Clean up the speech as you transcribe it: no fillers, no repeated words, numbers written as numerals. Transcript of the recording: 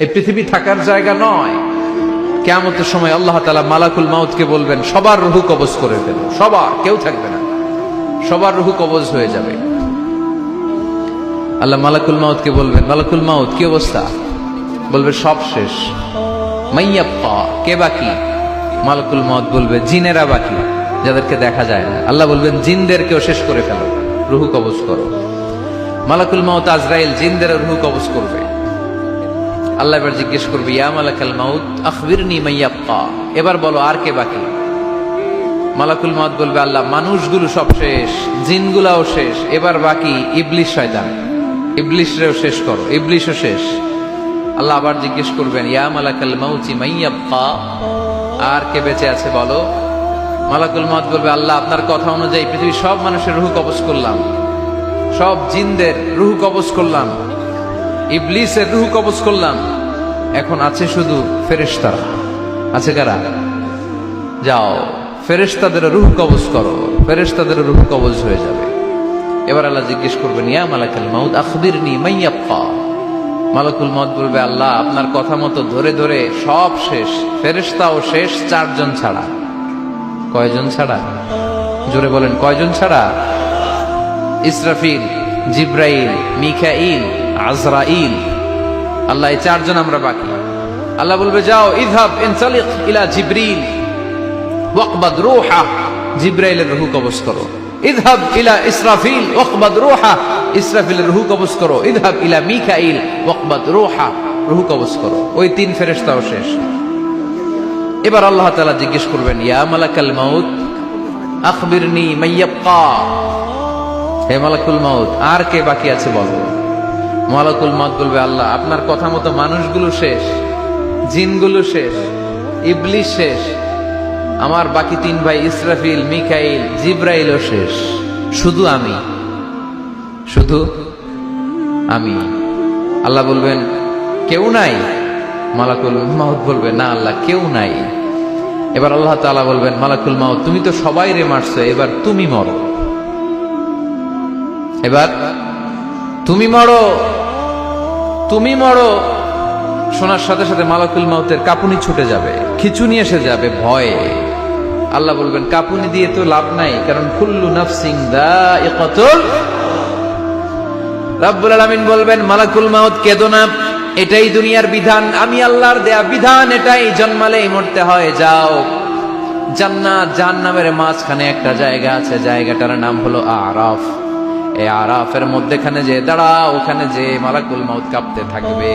এই পৃথিবী থাকার জায়গা নয়। কিয়ামতের সময় আল্লাহ তাআলা মালাকুল মাউতকে বলবেন সবার রূহ কবজ করে ফেলো, সবার, কেউ থাকবে না, সবার রূহ কবজ হয়ে যাবে। আল্লাহ মালাকুল মাউতকে বলবেন, মালাকুল মাউত কি অবস্থা? বলবে সব শেষ। মাইয়াব্বা, কে বাকি? মালাকুল মাউত বলবে জিনেরা বাকি, যাদেরকে দেখা যায় না। আল্লাহ বলবেন জিনদেরকেও শেষ করে ফেলো, রূহ কবজ করো। মালাকুল মাউত আজরাইল জিনদের রূহ কবজ করবে। আল্লাহ এবার জিজ্ঞেস করবে, ইয়া মালাকাল মাউত আখবিরনি মাইয়াব্বা, এবার বলো আর কে বাকি? মালাকুল মাউত বলবে, আল্লাহ মানুষগুলো সব শেষ, জিনগুলাও শেষ, এবার বাকি ইবলিশ শয়তান, ইবলিশরেও শেষ করো, ইবলিশও শেষ। আল্লাহ আবার জিজ্ঞেস করবেন, ইয়া মালাকাল মাউতি মাইয়াব্বা, আর কে বেঁচে আছে বলো? মালাকুল মাউত বলবে, আল্লাহ আপনার কথা অনুযায়ী পৃথিবীর সব মানুষের রূহ কবজ করলাম, সব জিনদের রূহ কবজ করলাম, ইবলিসের রূহ কবজ করলাম, এখন আছে শুধু ফেরেশতারা। আছে কারা? যাও ফেরেশতাদের রূহ কবজ করো, ফেরেশতাদের রূহ কবজ হয়ে যাবে। এবার আল্লাহ জিজ্ঞেস করবেন, ইয়া মালাকাল মাউত আখবিরনি মাইয়াব্বা। মালাকুল মাউত বলবে, আল্লাহ আপনার কথা মতো ধরে ধরে সব শেষ, ফেরেশতাও শেষ, 4 জন ছাড়া। কয়জন ছাড়া? জোরে বলেন, কয়জন ছাড়া? ইসরাফিল, জিব্রাইল, মিকাইল, আজরাইল। আল্লাহ এই 4 জন আমরা বাকি। আল্লাহ বলবে, যাও ইযহাব ইনতালিক ইলা জিবরিল ওয়াকবাদ রূহা, জিব্রাইলের রূহ কবজ করো। ইযহাব ইলা ইসরাফিল ওয়াকবাদ রূহা, ইসরাফিলের রূহ কবজ করো। ইযহাব ইলা মিকাইল ওয়াকবাদ রূহা, রূহ কবজ করো। ওই 3 ফেরেশতাও শেষ। এবার আল্লাহ তাআলা জিজ্ঞেস করবেন, ইয়া মালাকাল মাউত আখবিরনি মাইয়াব্বা, হে মালাকুল মাউত আর কে বাকি আছে বলো? মালাকুল মাউত বলবে, আল্লাহ আপনার কথা মতো মানুষগুলো শেষ, জিনগুলো শেষ, ইবলিশ শেষ, আমার বাকি 3 ভাই ইসরাফিল, মিকাইল, জিব্রাইলও শেষ, শুধু আমি, শুধু আমি। আল্লাহ বলবেন, কেউ নাই? মালাকুল মাউত বলবে, না আল্লাহ কেউ নাই। এবার আল্লাহ তাআলা বলবেন, মালাকুল মাউত তুমি তো সবাই রে মারছো, এবার তুমি মরো, এবার তুমি মরো, তুমি মরো। শোনার সাথে সাথে মালাকুল মাউতের কাঁপুনি ছুটে যাবে, খিঁচুনি এসে যাবে ভয়ে। আল্লাহ বলবেন, কাঁপুনি দিয়ে তো লাভ নাই, কারণ কুল্লু নাফসিন যায়িকাতুল। রব্বুল আলামিন বলবেন, মালাকুল মাউত কেঁদো না, এটাই দুনিয়ার বিধান, আমি আল্লাহর দেয়া বিধান, এটাই, জন্মালেই মরতে হয়। যাও জান্নাত জাহান্নামের মাঝখানে একটা জায়গা আছে, জায়গাটার নাম হলো আরাফ। এই আরাফের মধ্যেখানে যে দাঁড়াও, ওখানে যে মালাকুল মাউত কাঁপতে থাকবে।